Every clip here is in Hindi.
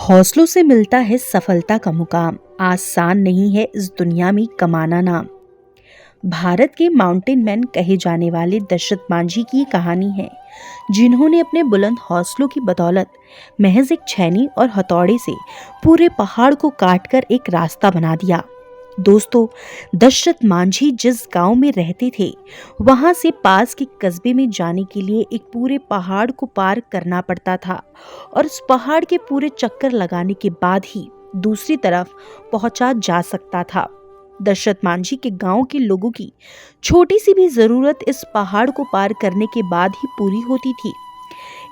हौसलों से मिलता है सफलता का मुकाम, आसान नहीं है इस दुनिया में कमाना नाम। भारत के माउंटेन मैन कहे जाने वाले दशरथ मांझी की कहानी है, जिन्होंने अपने बुलंद हौसलों की बदौलत महज एक छैनी और हथौड़े से पूरे पहाड़ को काटकर एक रास्ता बना दिया। दोस्तों, दशरथ मांझी जिस गांव में रहते थे, वहां से पास के कस्बे में जाने के लिए एक पूरे पहाड़ को पार करना पड़ता था और उस पहाड़ के पूरे चक्कर लगाने के बाद ही दूसरी तरफ पहुंचा जा सकता था। दशरथ मांझी के गांव के लोगों की छोटी सी भी जरूरत इस पहाड़ को पार करने के बाद ही पूरी होती थी।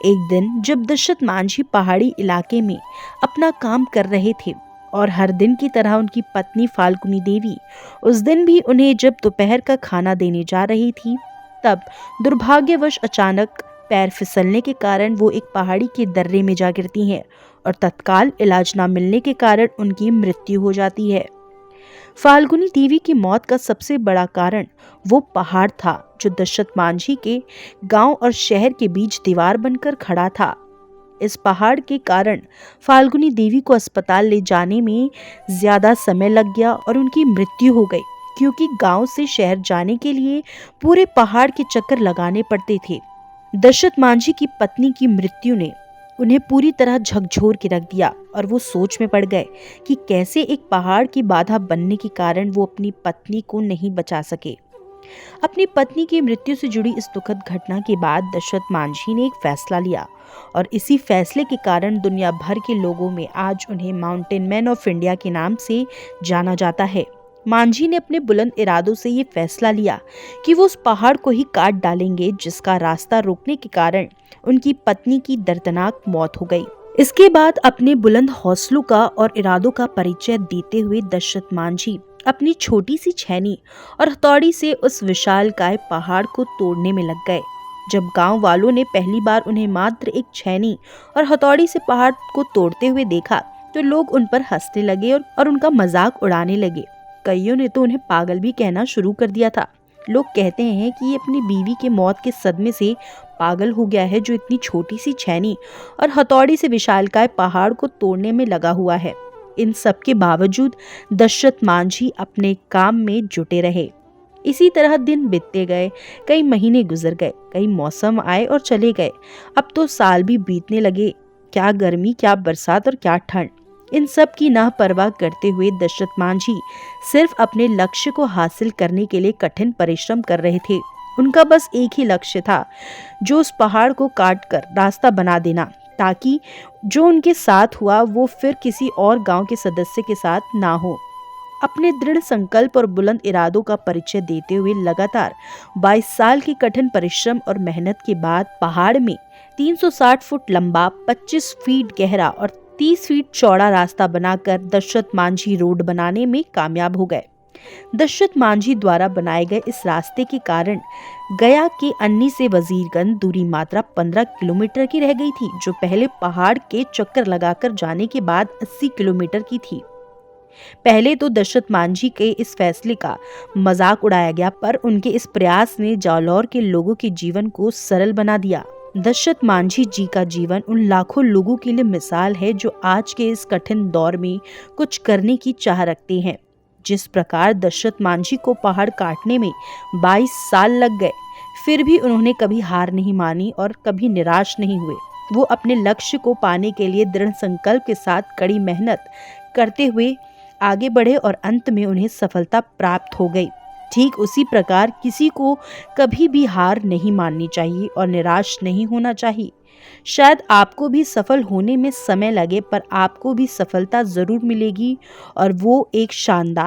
एक दिन जब दशरथ मांझी पहाड़ी इलाके में अपना काम कर रहे थे और हर दिन की तरह उनकी पत्नी फाल्गुनी देवी उस दिन भी उन्हें जब दोपहर का खाना देने जा रही थी, तब दुर्भाग्यवश अचानक पैर फिसलने के कारण वो एक पहाड़ी के दर्रे में जा गिरती हैं और तत्काल इलाज न मिलने के कारण उनकी मृत्यु हो जाती है। फाल्गुनी देवी की मौत का सबसे बड़ा कारण वो पहाड़ था जो दशरथ मांझी के गांव और शहर के बीच दीवार बनकर खड़ा था। इस पहाड़ के कारण फाल्गुनी देवी को अस्पताल ले जाने में ज्यादा समय लग गया और उनकी मृत्यु हो गई, क्योंकि गांव से शहर जाने के लिए पूरे पहाड़ के चक्कर लगाने पड़ते थे। दशरथ मांझी की पत्नी की मृत्यु ने उन्हें पूरी तरह झकझोर के रख दिया और वो सोच में पड़ गए कि कैसे एक पहाड़ की बाधा बनने के कारण वो अपनी पत्नी को नहीं बचा सके। अपनी पत्नी की मृत्यु से जुड़ी इस दुखद घटना के बाद दशरथ मांझी ने एक फैसला लिया और इसी फैसले के कारण दुनिया भर के लोगों में आज उन्हें माउंटेन मैन ऑफ इंडिया के नाम से जाना जाता है। मांझी ने अपने बुलंद इरादों से ये फैसला लिया कि वो उस पहाड़ को ही काट डालेंगे जिसका रास्ता रोकने के कारण उनकी पत्नी की दर्दनाक मौत हो गई। इसके बाद अपने बुलंद हौसलों का और इरादों का परिचय देते हुए दशरथ मांझी अपनी छोटी सी छैनी और हथौड़ी से उस विशालकाय पहाड़ को तोड़ने में लग गए। जब गांव वालों ने पहली बार उन्हें मात्र एक छैनी और हथौड़ी से पहाड़ को तोड़ते हुए देखा तो लोग उन पर हंसने लगे और उनका मजाक उड़ाने लगे। कईयों ने तो उन्हें पागल भी कहना शुरू कर दिया था। लोग कहते हैं कि ये अपनी बीवी के मौत के सदमे से पागल हो गया है, जो इतनी छोटी सी छैनी और हथौड़ी से विशालकाय पहाड़ को तोड़ने में लगा हुआ है। इन सब के बावजूद दशरथ मांझी अपने काम में जुटे रहे। इसी तरह दिन बीतते गए, कई महीने गुजर गए, कई मौसम आए और चले गए। अब तो साल भी बीतने लगे। क्या गर्मी, क्या बरसात और क्या ठंड, इन सब की ना परवाह करते हुए दशरथ मांझी सिर्फ अपने लक्ष्य को हासिल करने के लिए कठिन परिश्रम कर रहे थे। उनका बस एक ही लक्ष्य था, जो उस पहाड़ को काट कर रास्ता बना देना, ताकि जो उनके साथ हुआ वो फिर किसी और गांव के सदस्य के साथ ना हो। अपने दृढ़ संकल्प और बुलंद इरादों का परिचय देते हुए लगातार 22 साल की कठिन परिश्रम और मेहनत के बाद पहाड़ में 360 फुट लंबा, 25 फीट गहरा और 30 फीट चौड़ा रास्ता बनाकर दशरथ मांझी रोड बनाने में कामयाब हो गए। दशरथ मांझी द्वारा बनाए गए इस रास्ते के कारण गया के अन्नी से वजीरगंज दूरी मात्रा 15 किलोमीटर की रह गई थी, जो पहले पहाड़ के चक्कर लगाकर जाने के बाद 80 किलोमीटर की थी। पहले तो दशरथ मांझी के इस फैसले का मजाक उड़ाया गया, पर उनके इस प्रयास ने जालौर के लोगों के जीवन को सरल बना दिया। दशरथ मांझी जी का जीवन उन लाखों लोगों के लिए मिसाल है जो आज के इस कठिन दौर में कुछ करने की चाह रखते हैं। जिस प्रकार दशरथ मांझी को पहाड़ काटने में 22 साल लग गए, फिर भी उन्होंने कभी हार नहीं मानी और कभी निराश नहीं हुए। वो अपने लक्ष्य को पाने के लिए दृढ़ संकल्प के साथ कड़ी मेहनत करते हुए आगे बढ़े और अंत में उन्हें सफलता प्राप्त हो गई। ठीक उसी प्रकार किसी को कभी भी हार नहीं माननी चाहिए और निराश नहीं होना चाहिए। शायद आपको भी सफल होने में समय लगे, पर आपको भी सफलता जरूर मिलेगी और वो एक शानदार